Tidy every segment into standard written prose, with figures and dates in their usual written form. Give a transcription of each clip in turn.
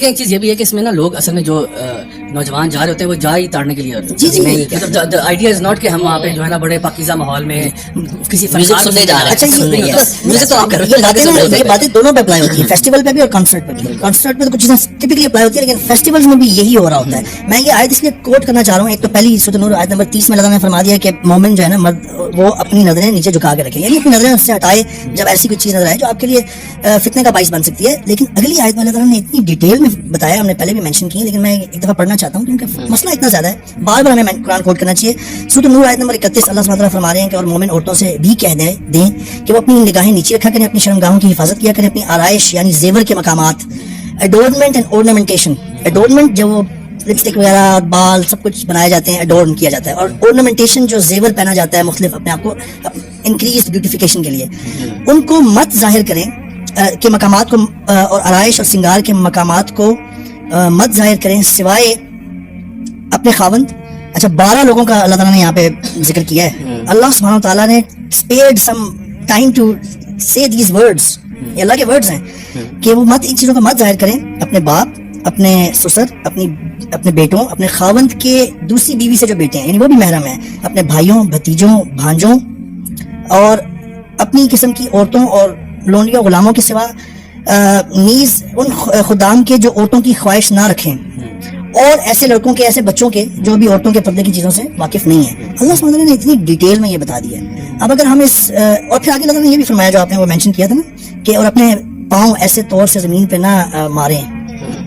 دیکھیں ایک چیز یہ بھی ہے کہ اس میں نا لوگ اصل میں جو نوجوان جا رہے ہوتے ہیں وہ جا ہی تاڑنے کے لیے ہوتے ہیں. جی مطلب آئیڈیا از ناٹ کہ ہم وہاں پہ جو ہے نا بڑے پاکیزہ ماحول میں کسی میوزک سننے جا رہے ہیں. اچھا یہ باتیں دونوں پہ اپلائی ہوتی ہیں, فیسٹیول پہ بھی اور کنسرٹ پہ بھی. کنسرٹ پہ تو کچھ چیزیں ٹپکلی اپلائی ہوتی ہے, لیکن فیسٹیولز میں بھی یہی ہو رہا ہوتا ہے. میں یہ آیت اس لیے کوٹ کرنا چاہ رہا ہوں. ایک تو پہلی سورۃ نور آیت نمبر 30 میں اللہ نے فرما دیا کہ مومن جو ہے نا مرد وہ اپنی نظریں نیچے جھکا کے رکھے, یعنی اپنی نظریں اس سے ہٹائے جب ایسی کوئی چیز نظر آئے جو آپ کے لیے فتنے کا باعث بن سکتی ہے. لیکن اگلی آیت میں اللہ تعالیٰ نے اتنی ڈیٹیل میں بتایا, ہم نے پہلے بھی مینشن کی, لیکن میں ایک دفعہ پڑھنا چاہتا ہوں کیونکہ مسئلہ اتنا زیادہ ہے, بار بار ہمیں قرآن کوٹ کرنا چاہیے. سورۃ نور آیت نمبر 31 اللہ سبحانہ وتعالیٰ فرما رہے ہیں کہ اور مومن عورتوں سے بھی کہہ دیں کہ وہ اپنی نگاہیں نیچے رکھا کریں, اپنی شرمگاہوں کی حفاظت کیا کریں, اپنی آرائش یعنی زیور کے مقامات, ایڈورنمنٹ اینڈ اورنامنٹیشن. ایڈورنمنٹ جو وہ لپسٹک وغیرہ بال سب کچھ بنائے جاتے ہیں, ایڈورن کیا جاتا ہے, اور اورنامنٹیشن جو زیور پہنا جاتا ہے مختلف اپنے آپ کو انکریز بیوٹیفیکیشن کے لیے, ان کو مت ظاہر کریں کے مقامات کو, اور آرائش اور سنگار کے مقامات کو مت ظاہر کریں سوائے اپنے خاوند. اچھا 12 لوگوں کا اللہ تعالیٰ نے یہاں پہ ذکر کیا ہے. اللہ سبحانہ تعالیٰ نے spared some time to say these words, یہ اللہ کے ورڈز ہیں کہ وہ مت ان چیزوں کا مت ظاہر کریں, اپنے باپ, اپنے سسر, اپنے بیٹوں, اپنے خاوند کے دوسری بیوی سے جو بیٹے ہیں یعنی وہ بھی محرم ہیں, اپنے بھائیوں, بھتیجوں, بھانجوں, اور اپنی قسم کی عورتوں اور لونڈیوں غلاموں کے سوا نیز ان خدام کے جو عورتوں کی خواہش نہ رکھیں, اور ایسے لڑکوں کے, ایسے بچوں کے جو بھی عورتوں کے پردے کی چیزوں سے واقف نہیں ہیں. اللہ سبحانہ وتعالیٰ نے اتنی ڈیٹیل میں یہ بتا دیا ہے. اب اگر ہم اس اور پھر آگے اللہ نے یہ بھی فرمایا جو آپ نے وہ مینشن کیا تھا نا کہ اور اپنے پاؤں ایسے طور سے زمین پہ نہ ماریں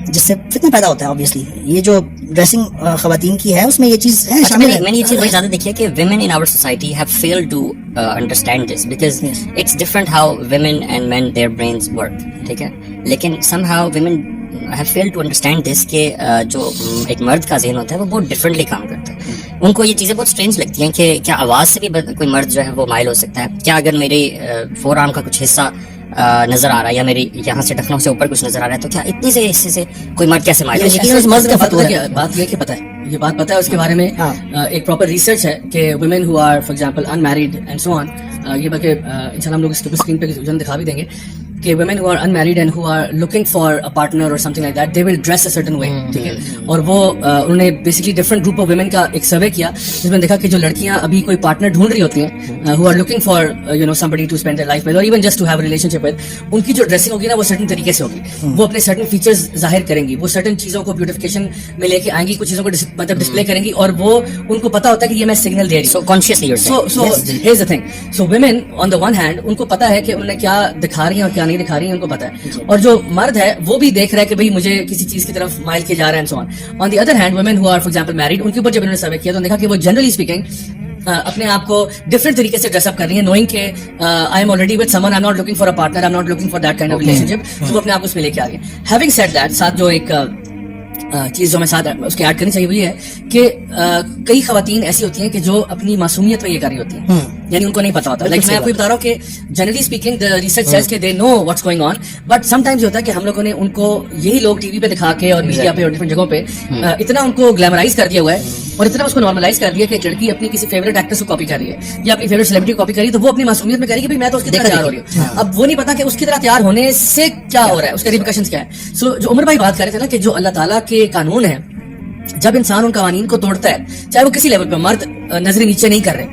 جس سے فتنہ پیدا ہوتا ہے. اوبویسلی یہ جو ڈریسنگ خواتین کی ہے اس میں یہ چیز ہے شامل ہے. میں نے یہ چیز بڑی زیادہ دیکھی ہے کہ women in our society have failed to understand this because it's different how women and men their brains work. ٹھیک ہے, لیکن somehow women have failed to understand this کہ جو ایک مرد کا ذہن ہوتا ہے وہ بہت ڈفرینٹلی کام کرتا ہے. ان کو یہ چیزیں بہت اسٹرینج لگتی ہیں کہ کیا آواز سے بھی کوئی مرد جو ہے وہ مائل ہو سکتا ہے, کیا اگر میری فور آرم کا کچھ حصہ نظر آ رہا ہے یا میری یہاں سے ٹخنوں سے اوپر کچھ نظر آ رہا ہے تو کیا اتنے سے حصے سے کوئی مرد کیسے مائل ہو سکتا ہے؟ مرد کا فتویٰ ہے. بات یہ کہ پتہ ہے, یہ بات پتہ ہے اس کے بارے میں ایک پراپر ریسرچ ہے کہ women who are for example in married and so on, یہ بلکہ انشاءاللہ ہم لوگ اس کے اسکرین پہ دکھا بھی دیں گے کہ women who are unmarried and who are looking for a partner or something like that, they will dress a certain way. ٹھیک ہے, اور وہ انہوں نے basically different group of women کا ایک سروے کیا جس میں دیکھا کہ جو لڑکیاں ابھی کوئی پارٹنر ڈھونڈ رہی ہوتی ہیں who are looking for somebody to spend their life with or even just to have a relationship with, ان کی جو ڈریسنگ ہوگی نا وہ سرٹن طریقے سے ہوگی, وہ اپنے سرٹن فیچرز ظاہر کریں گی, وہ سرٹن چیزوں کو بیوٹیفیکیشن میں لے کے آئیں گی, کچھ چیزوں کو مطلب ڈسپلے کریں گی, اور وہ ان کو پتا ہوتا ہے کہ یہ میں سگنل دے رہی ہوں. So consciously you're saying. So here's the thing. So women on the one hand ان کو پتا ہے کہ انہیں کیا دکھا رہی ہیں اور کیا نہیں دکھا رہی ہیں, ان کو پتا ہے, اور جو مرد ہے وہ بھی دیکھ رہا ہے کہ بھئی مجھے کسی چیز کی طرف مائل کیا جا رہا ہے and so on. On the other hand, women who are for example married, ان کے اوپر جب انہوں نے سروے کیا تو دیکھا کہ وہ جنرلی اسپیکنگ اپنے آپ کو ڈفرنٹ طریقے سے ڈریس اپ کر رہی ہیں, نوئنگ کہ I am already with someone, I am not looking for a partner, I am not looking for that kind of relationship, تو اپنے آپ کو اس میں لے کے آ گئے. ہیونگ سیڈ دیٹ, ساتھ جو ایک چیز جو ہمیں ساتھ اس کے ایڈ کرنی چاہیے وہ یہ ہے کہ کئی خواتین ایسی ہوتی ہیں کہ جو اپنی معصومیت میں یہ کر رہی ہوتی ہیں, یعنی ان کو نہیں پتا ہوتا. لیکن میں آپ کو بتا رہا ہوں کہ generally speaking the research says کہ they know what's going on, but sometimes یہ ہوتا ہے کہ ہم لوگوں نے ان کو یہی لوگ ٹی وی پہ دکھا کے اور میڈیا پہ اور ڈفرنٹ جگہوں پہ اتنا ان کو گلیمرائز کر دیا ہوا ہے اور اتنا اس کو نارملائز کر دیا کہ ایک لڑکی اپنی کسی فیوریٹ ایکٹر کو کاپی کر رہی ہے یا اپنی فیوریٹ سیلیبریٹی کو کاپی کر رہی ہے, تو وہ اپنی معصومیت میں کہہ رہی ہے کہ میں تو اس کی طرح تیار ہو رہی ہوں. اب وہ نہیں پتا کہ اس کی طرح تیار ہونے سے کیا ہو رہا ہے, اس کے ریپریکشنز کیا ہے. سو جو عمر بھائی بات کر رہے تھے نا کہ جو اللہ تعالیٰ کے قانون ہیں, جب انسان ان قوانین کو توڑتا ہے, چاہے وہ کسی لیول پہ, مرد نظریں نیچے نہیں کر رہے,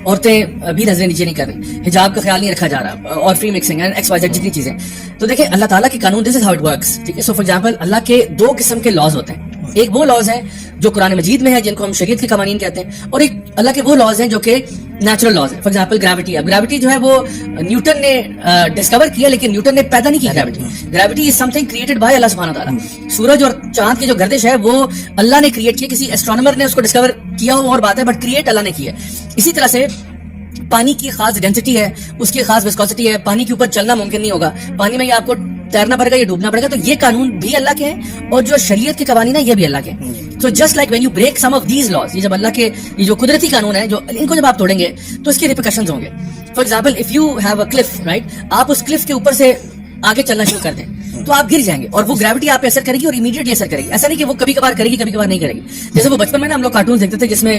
عورتیں بھی نظریں نیچے نہیں کر رہی, حجاب کا خیال نہیں رکھا جا رہا, اور free mixing and x y z جتنی چیزیں, تو دیکھیں اللہ تعالیٰ کے قانون this is how it works. ٹھیک ہے, سو فار ایگزامپل اللہ کے 2 قسم کے لاز ہوتے ہیں. ایک وہ لاز ہیں جو قرآن مجید میں ہے جن کو ہم شریعت کے قوانین کہتے ہیں, اور ایک اللہ کے وہ لاز ہیں جو کہ نیچرل لاز ہیں. For example gravity. اب گریوٹی جو ہے وہ نیوٹن نے ڈسکور کیا, لیکن نیوٹن نے پیدا نہیں کی gravity. Gravity is something created by Allah سبحانہ تعالیٰ. سورج اور چاند کی جو گردش ہے وہ اللہ نے کریٹ کی, کسی ایسٹرونومر نے اس کو ڈسکور کیا ہو اور بات ہے, بٹ کریٹ اللہ نے کی ہے. اسی طرح سے پانی کی خاص ڈینسٹی ہے, اس کی خاص وسکوسٹی ہے, پانی کے اوپر چلنا ممکن نہیں ہوگا, پانی میں یہ آپ کو تیرنا پڑے گا, یہ ڈوبنا پڑے گا. تو یہ قانون بھی اللہ کے ہیں, اور جو شریعت کے قوانین ہیں یہ بھی اللہ کے ہیں. So just like when you break some of these laws, یہ جب اللہ کے یہ جو قدرتی قانون ہیں, جو ان کو جب آپ توڑیں گے تو اس کے ریپریکشنز ہوں گے. For example if you have a cliff, right, آپ اس کلف کے اوپر سے آگے چلنا شروع کر دیں تو آپ گر جائیں گے, اور وہ گریوٹی آپ پہ اثر کرے گی اور امیڈیٹلی اثر کرے گی. ایسا نہیں کہ وہ کبھی کبھار کرے گی, کبھی کبھار نہیں کرے گی. جیسے وہ بچپن میں نا ہم لوگ کارٹونز دیکھتے تھے جس میں